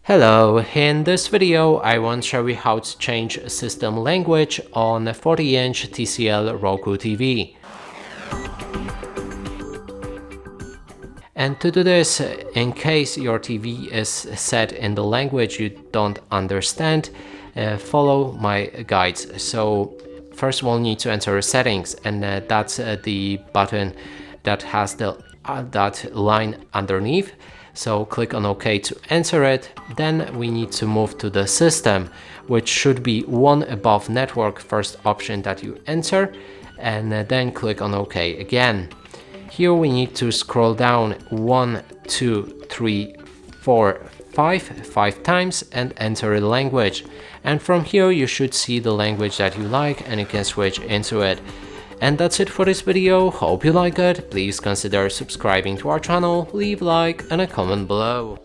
Hello, in this video I want to show you how to change system language on a 40-inch TCL Roku TV. And to do this, in case your TV is set in the language you don't understand, follow my guides. So first we'll need to enter settings, and that's the button that has the that line underneath. So click on OK to enter it. Then we need to move to the system, which should be one above network, first option that you enter, and then click on OK again. Here we need to scroll down 1, 2, 3, 4, 5 times and enter a language. And from here you should see the language that you like and you can switch into it. And that's it for this video. Hope you like it. Please consider subscribing to our channel, leave a like and a comment below.